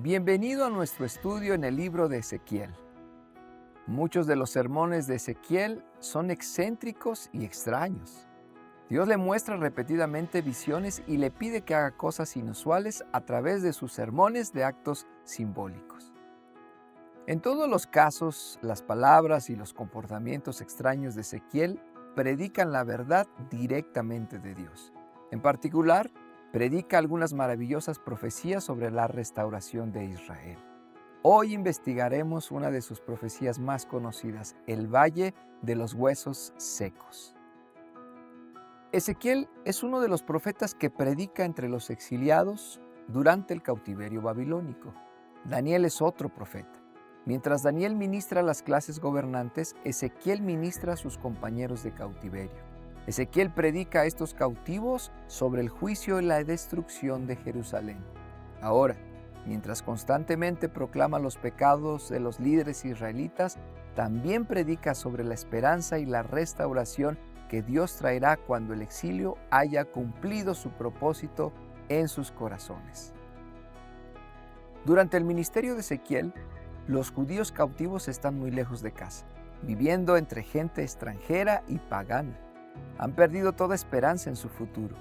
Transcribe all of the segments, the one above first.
Bienvenido a nuestro estudio en el libro de Ezequiel. Muchos de los sermones de Ezequiel son excéntricos y extraños. Dios le muestra repetidamente visiones y le pide que haga cosas inusuales a través de sus sermones de actos simbólicos. En todos los casos, las palabras y los comportamientos extraños de Ezequiel predican la verdad directamente de Dios. En particular, predica algunas maravillosas profecías sobre la restauración de Israel. Hoy investigaremos una de sus profecías más conocidas, el Valle de los Huesos Secos. Ezequiel es uno de los profetas que predica entre los exiliados durante el cautiverio babilónico. Daniel es otro profeta. Mientras Daniel ministra a las clases gobernantes, Ezequiel ministra a sus compañeros de cautiverio. Ezequiel predica a estos cautivos sobre el juicio y la destrucción de Jerusalén. Ahora, mientras constantemente proclama los pecados de los líderes israelitas, también predica sobre la esperanza y la restauración que Dios traerá cuando el exilio haya cumplido su propósito en sus corazones. Durante el ministerio de Ezequiel, los judíos cautivos están muy lejos de casa, viviendo entre gente extranjera y pagana. Han perdido toda esperanza en su futuro.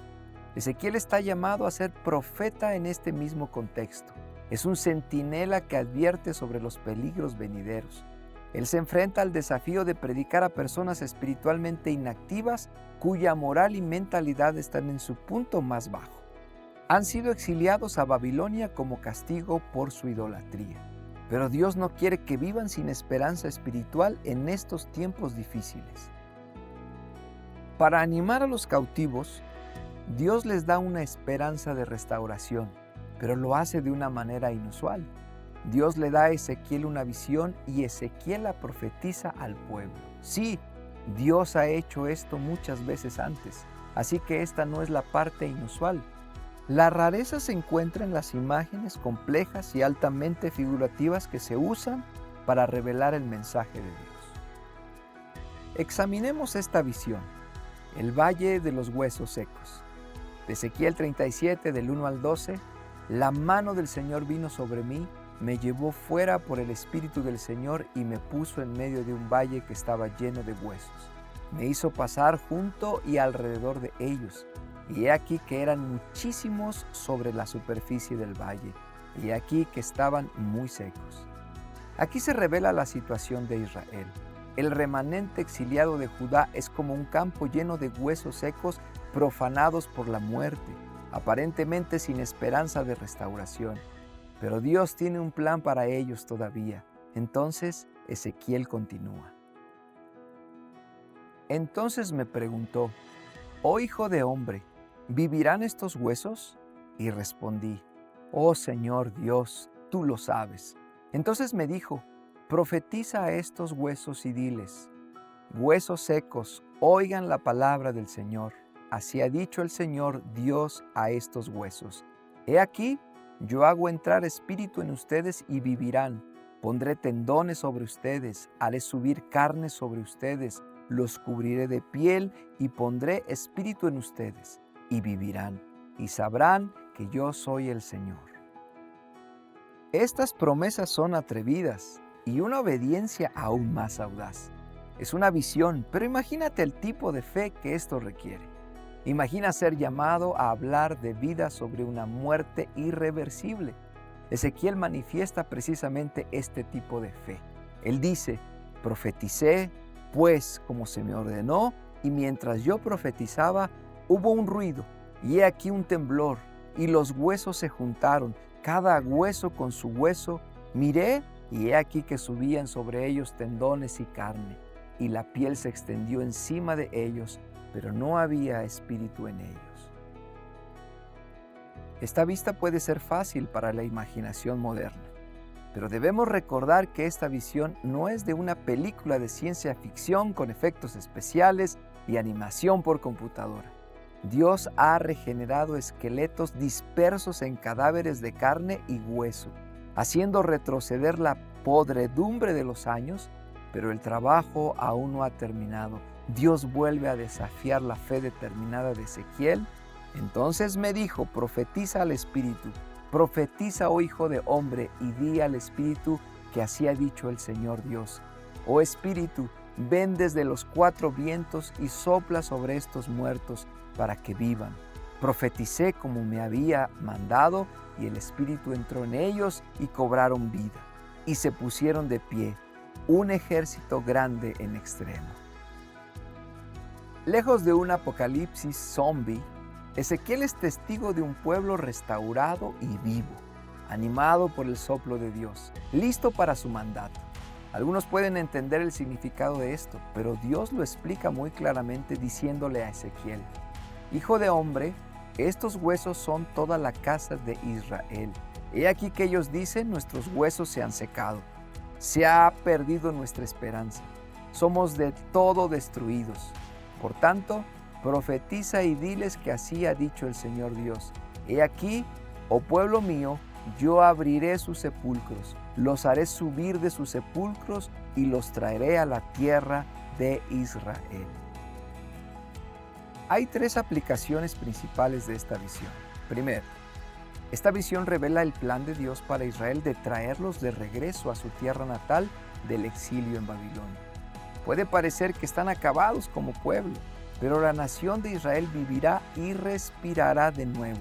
Ezequiel está llamado a ser profeta en este mismo contexto. Es un centinela que advierte sobre los peligros venideros. Él se enfrenta al desafío de predicar a personas espiritualmente inactivas cuya moral y mentalidad están en su punto más bajo. Han sido exiliados a Babilonia como castigo por su idolatría. Pero Dios no quiere que vivan sin esperanza espiritual en estos tiempos difíciles. Para animar a los cautivos, Dios les da una esperanza de restauración, pero lo hace de una manera inusual. Dios le da a Ezequiel una visión y Ezequiel la profetiza al pueblo. Sí, Dios ha hecho esto muchas veces antes, así que esta no es la parte inusual. La rareza se encuentra en las imágenes complejas y altamente figurativas que se usan para revelar el mensaje de Dios. Examinemos esta visión, el Valle de los Huesos Secos. De Ezequiel 37, del 1 al 12, la mano del Señor vino sobre mí, me llevó fuera por el Espíritu del Señor y me puso en medio de un valle que estaba lleno de huesos. Me hizo pasar junto y alrededor de ellos. Y he aquí que eran muchísimos sobre la superficie del valle, y he aquí que estaban muy secos. Aquí se revela la situación de Israel. El remanente exiliado de Judá es como un campo lleno de huesos secos profanados por la muerte, aparentemente sin esperanza de restauración. Pero Dios tiene un plan para ellos todavía. Entonces Ezequiel continúa. Entonces me preguntó: «Oh hijo de hombre, ¿vivirán estos huesos?» Y respondí: «Oh Señor Dios, tú lo sabes». Entonces me dijo: «Profetiza a estos huesos y diles: huesos secos, oigan la palabra del Señor. Así ha dicho el Señor Dios a estos huesos: He aquí, yo hago entrar espíritu en ustedes y vivirán. Pondré tendones sobre ustedes, haré subir carne sobre ustedes, los cubriré de piel y pondré espíritu en ustedes, y vivirán, y sabrán que yo soy el Señor». Estas promesas son atrevidas y una obediencia aún más audaz. Es una visión, pero imagínate el tipo de fe que esto requiere. Imagina ser llamado a hablar de vida sobre una muerte irreversible. Ezequiel manifiesta precisamente este tipo de fe. Él dice: «Profeticé, pues, como se me ordenó, y mientras yo profetizaba, hubo un ruido, y he aquí un temblor, y los huesos se juntaron, cada hueso con su hueso. Miré, y he aquí que subían sobre ellos tendones y carne, y la piel se extendió encima de ellos, pero no había espíritu en ellos». Esta vista puede ser fácil para la imaginación moderna, pero debemos recordar que esta visión no es de una película de ciencia ficción con efectos especiales y animación por computadora. Dios ha regenerado esqueletos dispersos en cadáveres de carne y hueso, haciendo retroceder la podredumbre de los años, pero el trabajo aún no ha terminado. Dios vuelve a desafiar la fe determinada de Ezequiel. Entonces me dijo: «Profetiza al Espíritu, Profetiza, oh hijo de hombre, y di al Espíritu que así ha dicho el Señor Dios. Oh Espíritu, ven desde los 4 vientos y sopla sobre estos muertos para que vivan. Profeticé como me había mandado, y el Espíritu entró en ellos y cobraron vida, y se pusieron de pie, un ejército grande en extremo. Lejos de un apocalipsis zombie, Ezequiel es testigo de un pueblo restaurado y vivo, animado por el soplo de Dios, listo para su mandato. Algunos pueden entender el significado de esto, pero Dios lo explica muy claramente diciéndole a Ezequiel: Hijo de hombre, estos huesos son toda la casa de Israel. He aquí que ellos dicen: nuestros huesos se han secado, se ha perdido nuestra esperanza, somos de todo destruidos. Por tanto, profetiza y diles que así ha dicho el Señor Dios: He aquí, oh pueblo mío, yo abriré sus sepulcros, los haré subir de sus sepulcros y los traeré a la tierra de Israel. Hay 3 aplicaciones principales de esta visión. Primero, esta visión revela el plan de Dios para Israel de traerlos de regreso a su tierra natal del exilio en Babilonia. Puede parecer que están acabados como pueblo, pero la nación de Israel vivirá y respirará de nuevo.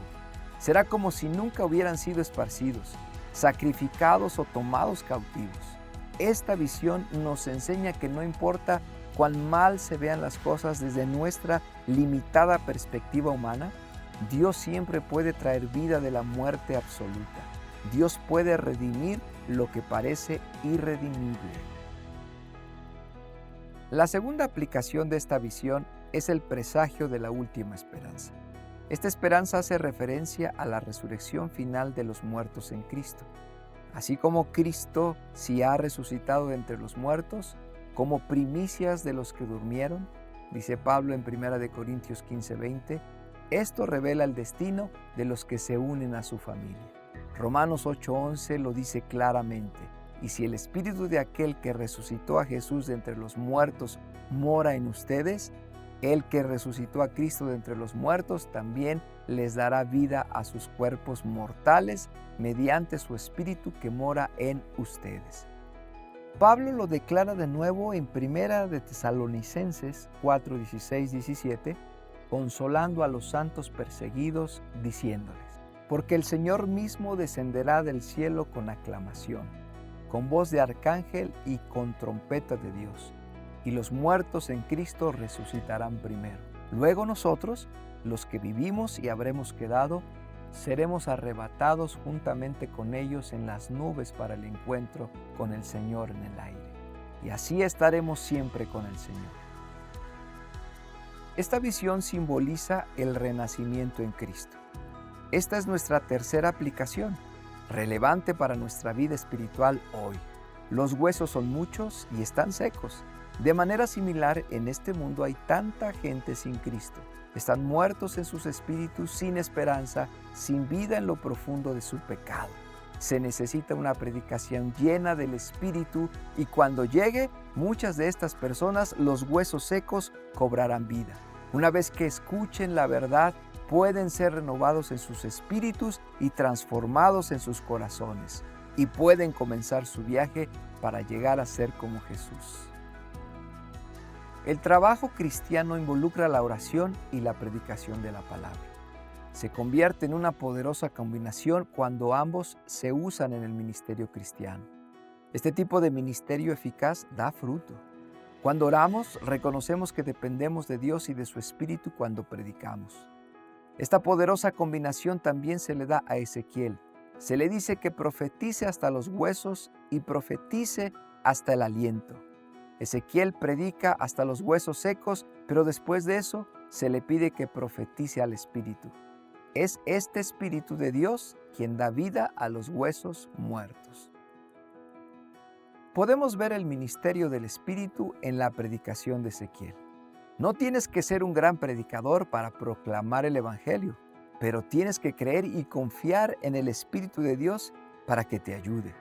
Será como si nunca hubieran sido esparcidos, sacrificados o tomados cautivos. Esta visión nos enseña que no importa cuán mal se vean las cosas desde nuestra limitada perspectiva humana, Dios siempre puede traer vida de la muerte absoluta. Dios puede redimir lo que parece irredimible. La segunda aplicación de esta visión es el presagio de la última esperanza. Esta esperanza hace referencia a la resurrección final de los muertos en Cristo. Así como Cristo sí ha resucitado de entre los muertos, como primicias de los que durmieron, dice Pablo en 1 Corintios 15:20, esto revela el destino de los que se unen a su familia. Romanos 8:11 lo dice claramente: y si el espíritu de aquel que resucitó a Jesús de entre los muertos mora en ustedes, el que resucitó a Cristo de entre los muertos también les dará vida a sus cuerpos mortales mediante su espíritu que mora en ustedes. Pablo lo declara de nuevo en 1 de Tesalonicenses 4:16-17, consolando a los santos perseguidos, diciéndoles: porque el Señor mismo descenderá del cielo con aclamación, con voz de arcángel y con trompeta de Dios, y los muertos en Cristo resucitarán primero. Luego nosotros, los que vivimos y habremos quedado, seremos arrebatados juntamente con ellos en las nubes para el encuentro con el Señor en el aire. Y así estaremos siempre con el Señor. Esta visión simboliza el renacimiento en Cristo. Esta es nuestra tercera aplicación, relevante para nuestra vida espiritual hoy. Los huesos son muchos y están secos. De manera similar, en este mundo hay tanta gente sin Cristo. Están muertos en sus espíritus, sin esperanza, sin vida en lo profundo de su pecado. Se necesita una predicación llena del Espíritu, y cuando llegue, muchas de estas personas, los huesos secos, cobrarán vida. Una vez que escuchen la verdad, pueden ser renovados en sus espíritus y transformados en sus corazones, y pueden comenzar su viaje para llegar a ser como Jesús. El trabajo cristiano involucra la oración y la predicación de la palabra. Se convierte en una poderosa combinación cuando ambos se usan en el ministerio cristiano. Este tipo de ministerio eficaz da fruto. Cuando oramos, reconocemos que dependemos de Dios y de su Espíritu cuando predicamos. Esta poderosa combinación también se le da a Ezequiel. Se le dice que profetice hasta los huesos y profetice hasta el aliento. Ezequiel predica hasta los huesos secos, pero después de eso se le pide que profetice al Espíritu. Es este Espíritu de Dios quien da vida a los huesos muertos. Podemos ver el ministerio del Espíritu en la predicación de Ezequiel. No tienes que ser un gran predicador para proclamar el Evangelio, pero tienes que creer y confiar en el Espíritu de Dios para que te ayude.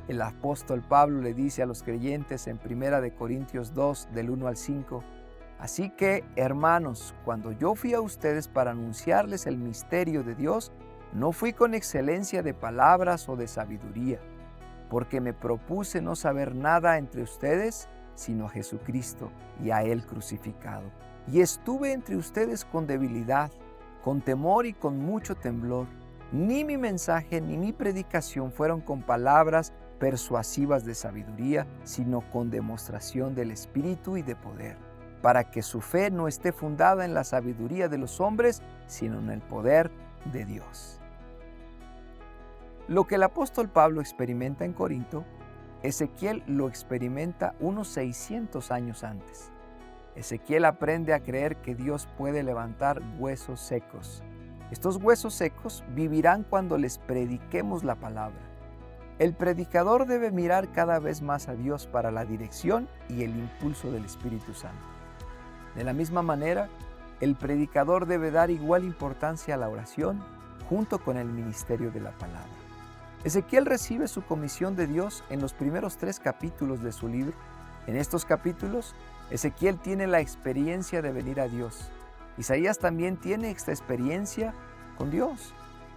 El apóstol Pablo le dice a los creyentes en 1 Corintios 2, del 1 al 5, así que, hermanos, cuando yo fui a ustedes para anunciarles el misterio de Dios, No fui con excelencia de palabras o de sabiduría, porque me propuse no saber nada entre ustedes, sino a Jesucristo y a Él crucificado. Y estuve entre ustedes con debilidad, con temor y con mucho temblor. Ni mi mensaje ni mi predicación fueron con palabras persuasivas de sabiduría, sino con demostración del Espíritu y de poder, para que su fe no esté fundada en la sabiduría de los hombres, sino en el poder de Dios. Lo que el apóstol Pablo experimenta en Corinto, Ezequiel lo experimenta unos 600 años antes. Ezequiel aprende a creer que Dios puede levantar huesos secos. Estos huesos secos vivirán cuando les prediquemos la palabra. El predicador debe mirar cada vez más a Dios para la dirección y el impulso del Espíritu Santo. De la misma manera, el predicador debe dar igual importancia a la oración junto con el ministerio de la palabra. Ezequiel recibe su comisión de Dios en los primeros 3 capítulos de su libro. En estos capítulos, Ezequiel tiene la experiencia de venir a Dios. Isaías también tiene esta experiencia con Dios.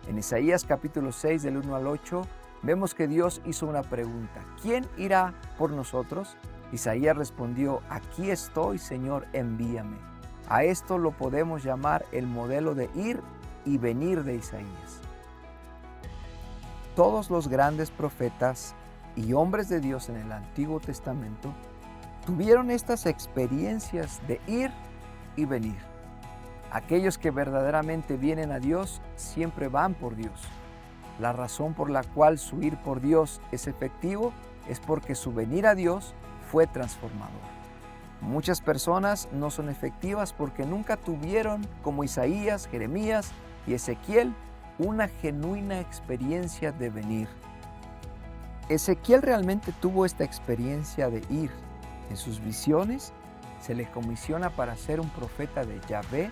En Isaías capítulo 6 del 1 al 8 vemos que Dios hizo una pregunta: ¿quién irá por nosotros? Isaías respondió: aquí estoy, Señor, envíame. A esto lo podemos llamar el modelo de ir y venir de Isaías. Todos los grandes profetas y hombres de Dios en el Antiguo Testamento tuvieron estas experiencias de ir y venir. Aquellos que verdaderamente vienen a Dios siempre van por Dios. La razón por la cual su ir por Dios es efectivo es porque su venir a Dios fue transformador. Muchas personas no son efectivas porque nunca tuvieron, como Isaías, Jeremías y Ezequiel, una genuina experiencia de venir. Ezequiel realmente tuvo esta experiencia de ir. En sus visiones se le comisiona para ser un profeta de Yahvé.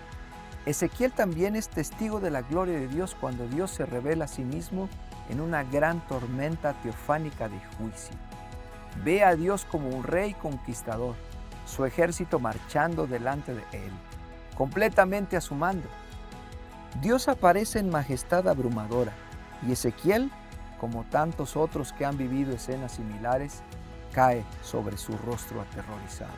Ezequiel también es testigo de la gloria de Dios cuando Dios se revela a sí mismo en una gran tormenta teofánica de juicio. Ve a Dios como un rey conquistador, su ejército marchando delante de él, completamente a su mando. Dios aparece en majestad abrumadora y Ezequiel, como tantos otros que han vivido escenas similares, cae sobre su rostro aterrorizado.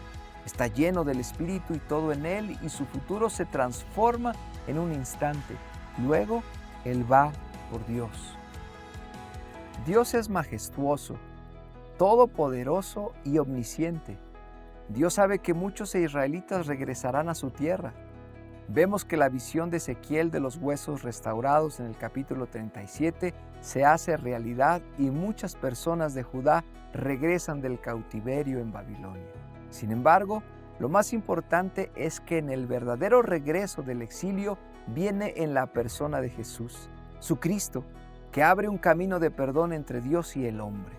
Está lleno del Espíritu y todo en él, y su futuro se transforma en un instante. Luego, él va por Dios. Dios es majestuoso, todopoderoso y omnisciente. Dios sabe que muchos israelitas regresarán a su tierra. Vemos que la visión de Ezequiel de los huesos restaurados en el capítulo 37 se hace realidad y muchas personas de Judá regresan del cautiverio en Babilonia. Sin embargo, lo más importante es que en el verdadero regreso del exilio viene en la persona de Jesús, su Cristo, que abre un camino de perdón entre Dios y el hombre.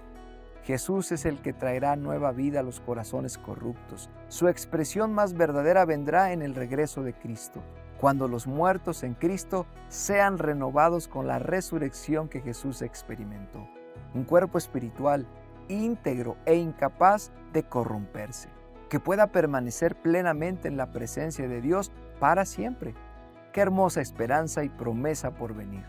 Jesús es el que traerá nueva vida a los corazones corruptos. Su expresión más verdadera vendrá en el regreso de Cristo, cuando los muertos en Cristo sean renovados con la resurrección que Jesús experimentó. Un cuerpo espiritual, íntegro e incapaz de corromperse, que pueda permanecer plenamente en la presencia de Dios para siempre. ¡Qué hermosa esperanza y promesa por venir!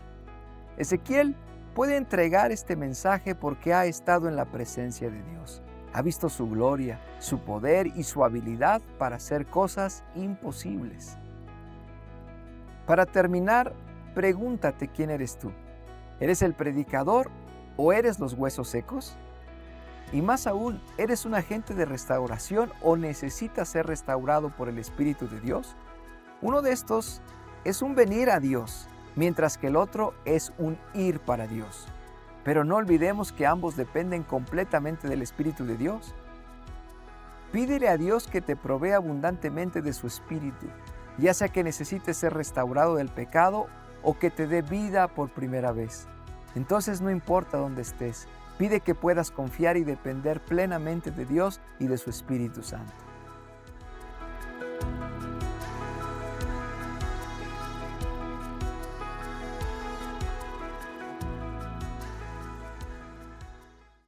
Ezequiel puede entregar este mensaje porque ha estado en la presencia de Dios. Ha visto su gloria, su poder y su habilidad para hacer cosas imposibles. Para terminar, pregúntate quién eres tú. ¿Eres el predicador o eres los huesos secos? Y más aún, ¿eres un agente de restauración o necesitas ser restaurado por el Espíritu de Dios? Uno de estos es un venir a Dios, mientras que el otro es un ir para Dios. Pero no olvidemos que ambos dependen completamente del Espíritu de Dios. Pídele a Dios que te provea abundantemente de su Espíritu, ya sea que necesites ser restaurado del pecado o que te dé vida por primera vez. Entonces no importa dónde estés, pide que puedas confiar y depender plenamente de Dios y de su Espíritu Santo.